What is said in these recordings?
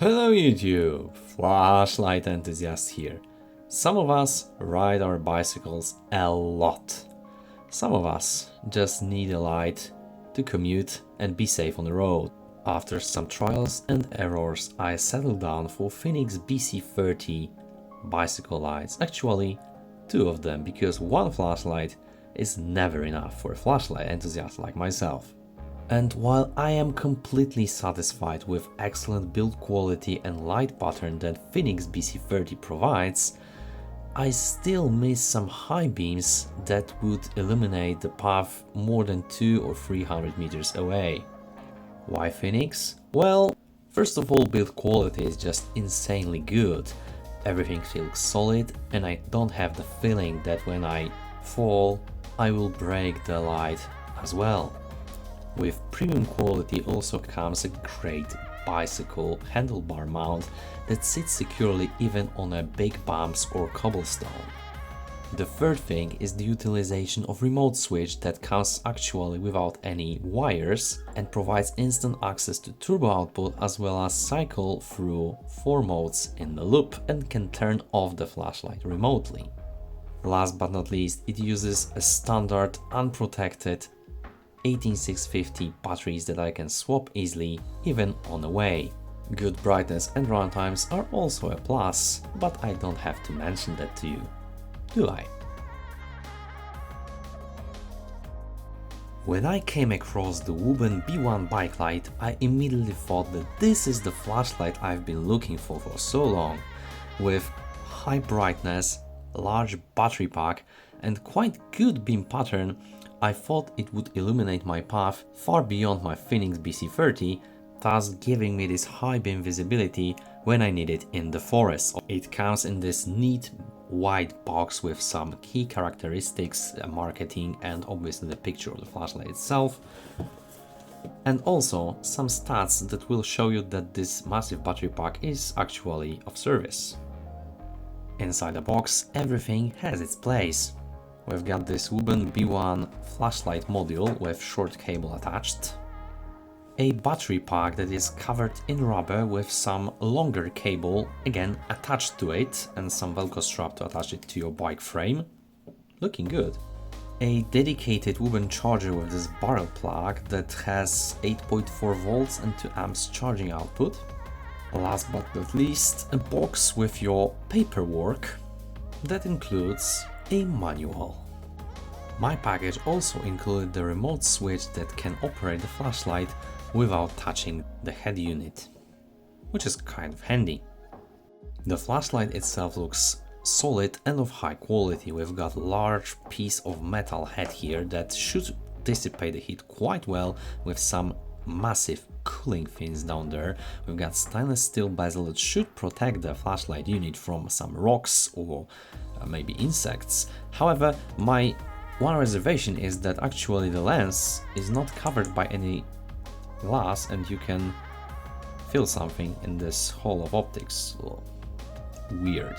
Hello YouTube, Flashlight Enthusiast here. Some of us ride our bicycles a lot. Some of us just need a light to commute and be safe on the road. After some trials and errors, I settled down for Phoenix BC30 bicycle lights. Actually, two of them, because one flashlight is never enough for a flashlight enthusiast like myself. And while I am completely satisfied with excellent build quality and light pattern that Phoenix BC30 provides, I still miss some high beams that would illuminate the path more than 200 or 300 meters away. Why Phoenix? Well, first of all, build quality is just insanely good. Everything feels solid and I don't have the feeling that when I fall, I will break the light as well. With premium quality also comes a great bicycle handlebar mount that sits securely even on a big bumps or cobblestone. The third thing is the utilization of remote switch that comes actually without any wires and provides instant access to turbo output as well as cycle through 4 modes in the loop and can turn off the flashlight remotely. Last but not least, it uses a standard unprotected 18650 batteries that I can swap easily, even on the way. Good brightness and runtimes are also a plus, but I don't have to mention that to you, do I? When I came across the Wuben B1 Bike Light, I immediately thought that this is the flashlight I've been looking for so long. With high brightness, large battery pack and quite good beam pattern, I thought it would illuminate my path far beyond my Phoenix BC30, thus giving me this high beam visibility when I need it in the forest. It comes in this neat white box with some key characteristics, marketing and obviously the picture of the flashlight itself. And also some stats that will show you that this massive battery pack is actually of service. Inside the box, everything has its place. We've got this Wuben B1 flashlight module with short cable attached, a battery pack that is covered in rubber with some longer cable again attached to it and some velcro strap to attach it to your bike frame, looking good. A dedicated Wuben charger with this barrel plug that has 8.4 volts and 2 amps charging output. Last but not least, a box with your paperwork that includes a manual. My package also included the remote switch that can operate the flashlight without touching the head unit, which is kind of handy. The flashlight itself looks solid and of high quality. We've got a large piece of metal head here that should dissipate the heat quite well with some massive cooling fins down there. We've got stainless steel bezel that should protect the flashlight unit from some rocks or maybe insects. However, my one reservation is that actually the lens is not covered by any glass and you can feel something in this hole of optics. Weird.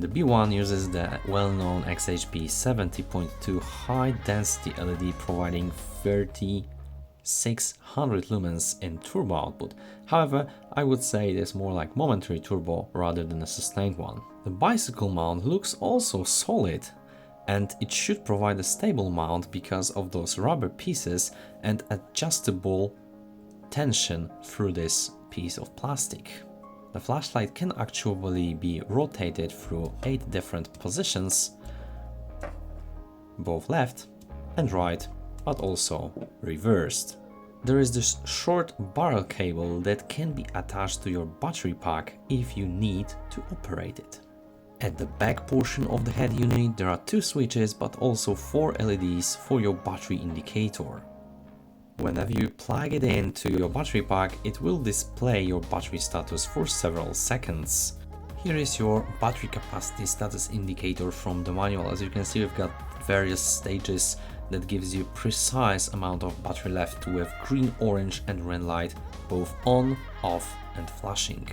The B1 uses the well-known XHP 70.2 high density LED providing 3600 lumens in turbo output. However, I would say it is more like momentary turbo rather than a sustained one. The bicycle mount looks also solid and it should provide a stable mount because of those rubber pieces and adjustable tension through this piece of plastic. The flashlight can actually be rotated through 8 different positions, both left and right, but also reversed. There is this short barrel cable that can be attached to your battery pack if you need to operate it. At the back portion of the head unit there are 2 switches but also 4 LEDs for your battery indicator. Whenever you plug it into your battery pack, it will display your battery status for several seconds. Here is your battery capacity status indicator from the manual. As you can see, we've got various stages that gives you precise amount of battery left with green, orange and red light both on, off and flashing.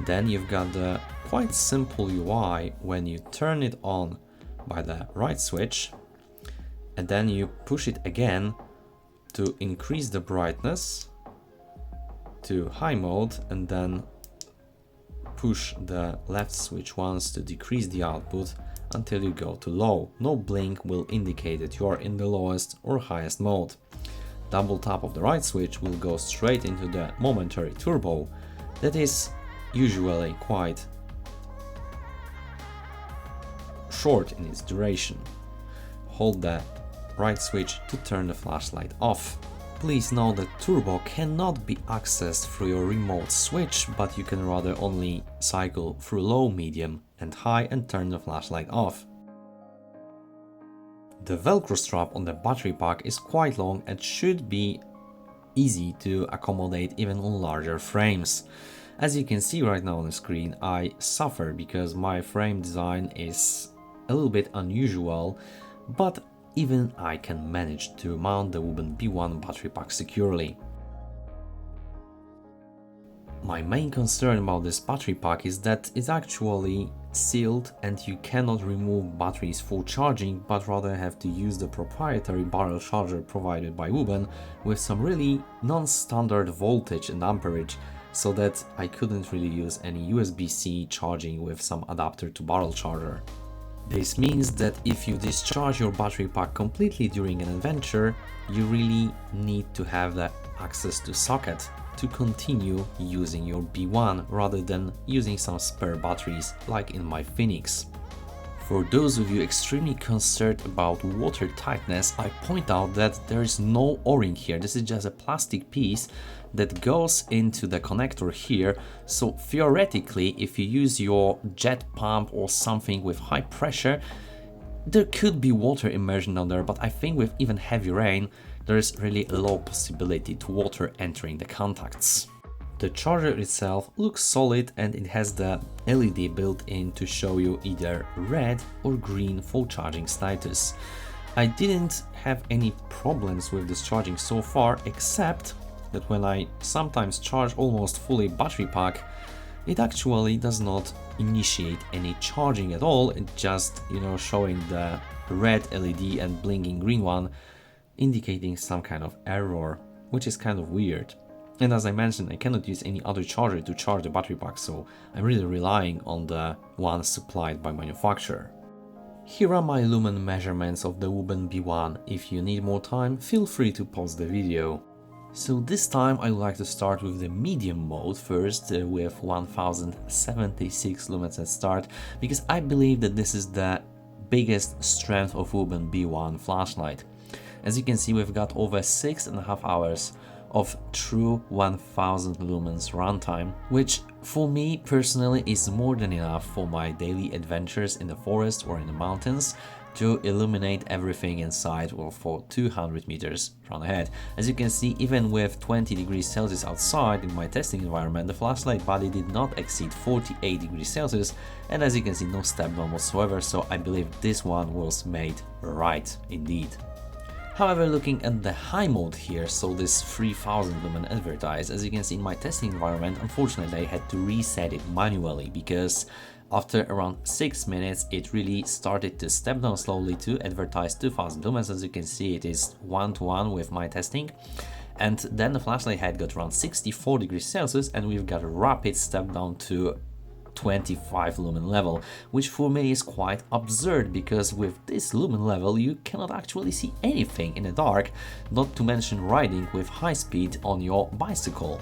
Then you've got the quite simple UI when you turn it on by the right switch and then you push it again to increase the brightness to high mode and then push the left switch once to decrease the output until you go to low. No blink will indicate that you are in the lowest or highest mode. Double tap of the right switch will go straight into the momentary turbo that is usually quite short in its duration. Hold the right switch to turn the flashlight off. Please note that turbo cannot be accessed through your remote switch, but you can rather only cycle through low, medium and high and turn the flashlight off. The Velcro strap on the battery pack is quite long and should be easy to accommodate even on larger frames. As you can see right now on the screen, I suffer because my frame design is a little bit unusual, but even I can manage to mount the Wuben B1 battery pack securely. My main concern about this battery pack is that it's actually sealed and you cannot remove batteries for charging, but rather have to use the proprietary barrel charger provided by Wuben with some really non-standard voltage and amperage, so that I couldn't really use any USB-C charging with some adapter to barrel charger. This means that if you discharge your battery pack completely during an adventure, you really need to have the access to socket to continue using your B1 rather than using some spare batteries like in my Phoenix. For those of you extremely concerned about water tightness, I point out that there is no O-ring here. This is just a plastic piece that goes into the connector here. So theoretically, if you use your jet pump or something with high pressure, there could be water immersion down there, but I think with even heavy rain, there is really a low possibility to water entering the contacts. The charger itself looks solid and it has the LED built in to show you either red or green full charging status. I didn't have any problems with this charging so far, except that when I sometimes charge almost fully battery pack, it actually does not initiate any charging at all. It just, showing the red LED and blinking green one, indicating some kind of error, which is kind of weird. And as I mentioned, I cannot use any other charger to charge the battery pack, so I'm really relying on the one supplied by manufacturer. Here are my lumen measurements of the Wuben B1. If you need more time, feel free to pause the video. So this time I would like to start with the medium mode first, with 1076 lumens at start, because I believe that this is the biggest strength of Wuben B1 flashlight. As you can see, we've got over 6.5 hours of true 1000 lumens runtime, which for me personally is more than enough for my daily adventures in the forest or in the mountains to illuminate everything in sight or for 200 meters from ahead. As you can see, even with 20 degrees Celsius outside in my testing environment, the flashlight body did not exceed 48 degrees Celsius, and as you can see, no step down whatsoever, so I believe this one was made right indeed. However, looking at the high mode here, so this 3000 lumen advertised, as you can see in my testing environment, unfortunately I had to reset it manually because after around 6 minutes it really started to step down slowly to advertise 2000 lumens. As you can see, it is 1:1 with my testing. And then the flashlight head got around 64 degrees Celsius and we've got a rapid step down to 25 lumen level, which for me is quite absurd because with this lumen level you cannot actually see anything in the dark, not to mention riding with high speed on your bicycle.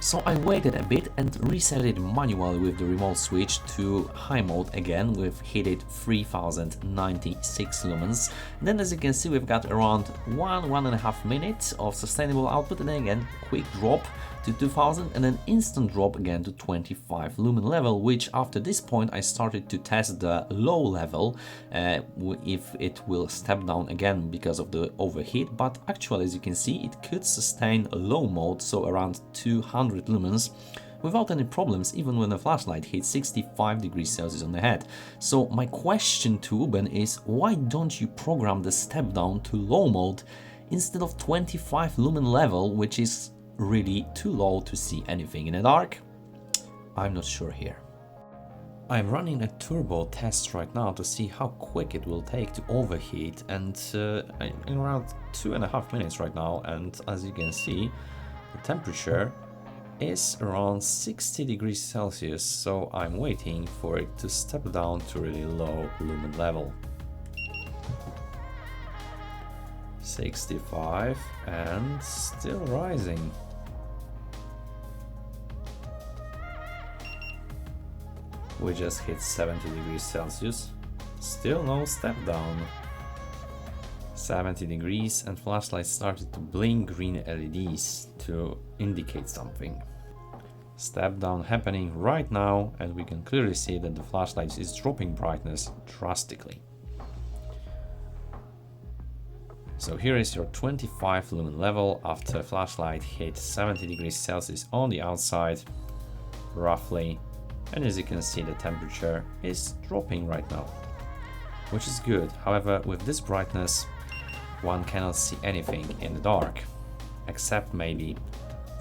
So I waited a bit and reset it manually with the remote switch to high mode again with heated 3096 lumens. Then as you can see, we've got around 1.5 minutes of sustainable output, and then again quick drop to 2000 and then instant drop again to 25 lumen level, which after this point I started to test the low level if it will step down again because of the overheat, but actually as you can see it could sustain low mode, so around 200 lumens without any problems, even when the flashlight hits 65 degrees Celsius on the head. So my question to Wuben is, why don't you program the step down to low mode instead of 25 lumen level, which is really too low to see anything in the dark? I'm not sure here. I'm running a turbo test right now to see how quick it will take to overheat, and in around 2.5 minutes right now, and as you can see the temperature is around 60 degrees Celsius, so I'm waiting for it to step down to really low lumen level. 65 and still rising. We just hit 70 degrees Celsius, still no step down. 70 degrees and flashlight started to blink green LEDs to indicate something. Step down happening right now, and we can clearly see that the flashlight is dropping brightness drastically. So here is your 25 lumen level after flashlight hit 70 degrees Celsius on the outside, roughly. And as you can see, the temperature is dropping right now, which is good. However, with this brightness, one cannot see anything in the dark, except maybe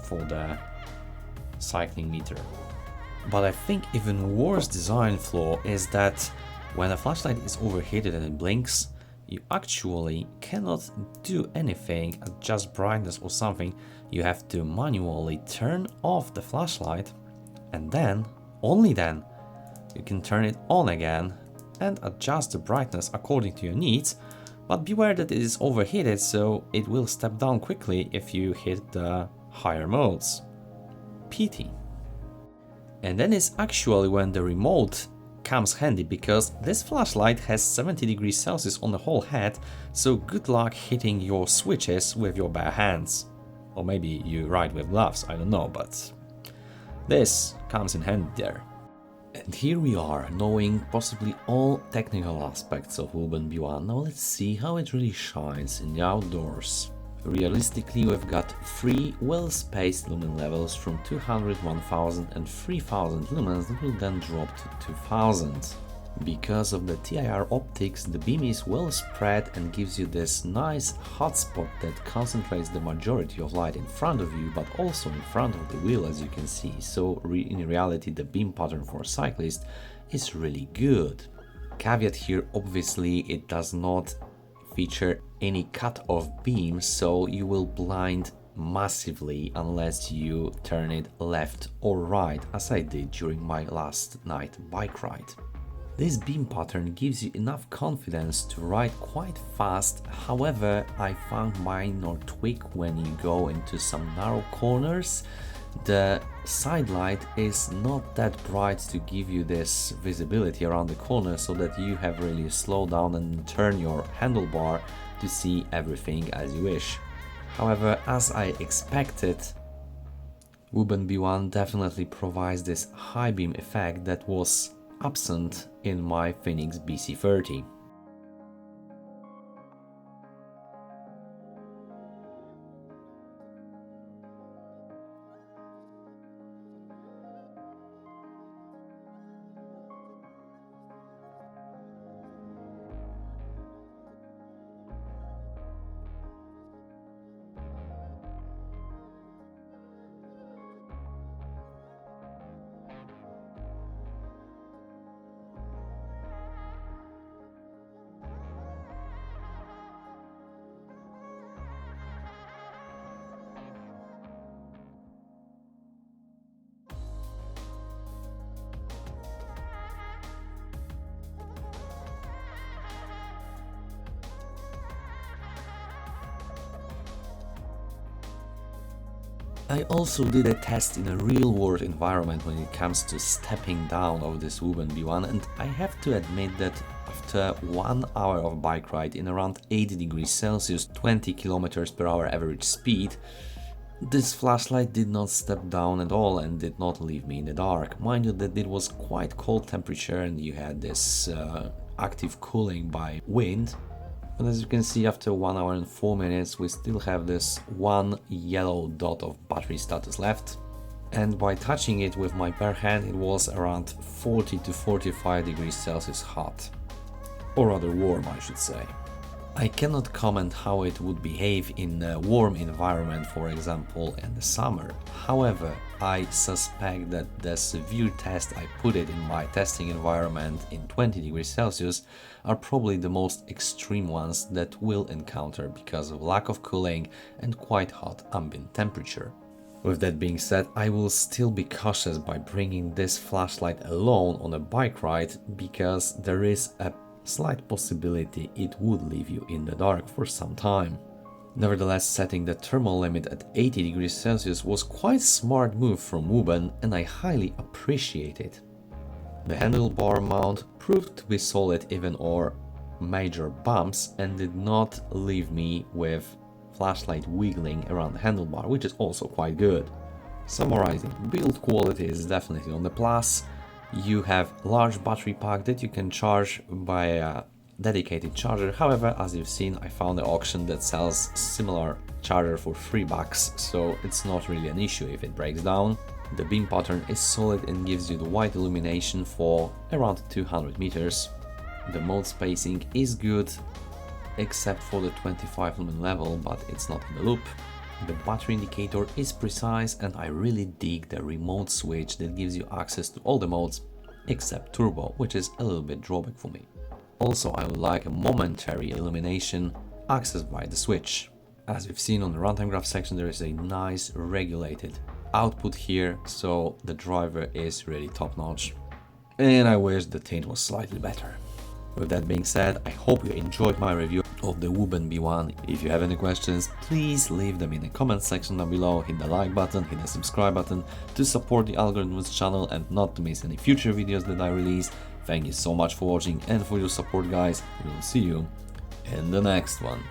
for the cycling meter. But I think even worse design flaw is that when a flashlight is overheated and it blinks, you actually cannot do anything, adjust brightness or something. You have to manually turn off the flashlight, and then, only then, you can turn it on again and adjust the brightness according to your needs. But beware that it is overheated, so it will step down quickly if you hit the higher modes. PT. And then is actually when the remote comes handy, because this flashlight has 70 degrees Celsius on the whole head, so good luck hitting your switches with your bare hands. Or maybe you ride with gloves, I don't know, but this comes in handy there. And here we are, knowing possibly all technical aspects of Wuben B1. Now let's see how it really shines in the outdoors. Realistically, we've got 3 well-spaced lumen levels from 200, 1000 and 3000 lumens that will then drop to 2000. Because of the TIR optics, the beam is well spread and gives you this nice hotspot that concentrates the majority of light in front of you, but also in front of the wheel, as you can see. So in reality, the beam pattern for a cyclist is really good. Caveat here, obviously, it does not feature any cut-off beam, so you will blind massively unless you turn it left or right, as I did during my last night bike ride. This beam pattern gives you enough confidence to ride quite fast. However, I found minor tweak when you go into some narrow corners. The side light is not that bright to give you this visibility around the corner, so that you have really slow down and turn your handlebar to see everything as you wish. However, as I expected, Wuben B1 definitely provides this high beam effect that was absent in my Phoenix BC30. I also did a test in a real-world environment when it comes to stepping down of this Wuben B1, and I have to admit that after 1 hour of bike ride in around 80 degrees Celsius, 20 km per hour average speed, this flashlight did not step down at all and did not leave me in the dark. Mind you that it was quite cold temperature and you had this active cooling by wind. But as you can see, after 1 hour and 4 minutes, we still have this one yellow dot of battery status left. And by touching it with my bare hand, it was around 40 to 45 degrees Celsius hot. Or rather warm, I should say. I cannot comment how it would behave in a warm environment, for example in the summer. However, I suspect that the severe test I put it in my testing environment in 20 degrees Celsius are probably the most extreme ones that we'll encounter because of lack of cooling and quite hot ambient temperature. With that being said, I will still be cautious by bringing this flashlight alone on a bike ride because there is a slight possibility it would leave you in the dark for some time. Nevertheless, setting the thermal limit at 80 degrees Celsius was quite a smart move from Wuben and I highly appreciate it. The handlebar mount proved to be solid even over major bumps and did not leave me with flashlight wiggling around the handlebar, which is also quite good. Summarizing, build quality is definitely on the plus. You have large battery pack that you can charge by a dedicated charger. However, as you've seen, I found an auction that sells similar charger for $3, so it's not really an issue if it breaks down. The beam pattern is solid and gives you the white illumination for around 200 meters. The mode spacing is good, except for the 25 lumen level, but it's not in the loop. The battery indicator is precise and I really dig the remote switch that gives you access to all the modes except turbo, which is a little bit drawback for me. Also, I would like a momentary illumination accessed by the switch. As we've seen on the runtime graph section, there is a nice regulated output here, so the driver is really top notch. And I wish the tint was slightly better. With that being said, I hope you enjoyed my review of the Wuben B1. If you have any questions, please leave them in the comment section down below, hit the like button, hit the subscribe button to support the algorithm of this channel and not to miss any future videos that I release. Thank you so much for watching and for your support, guys. We will see you in the next one.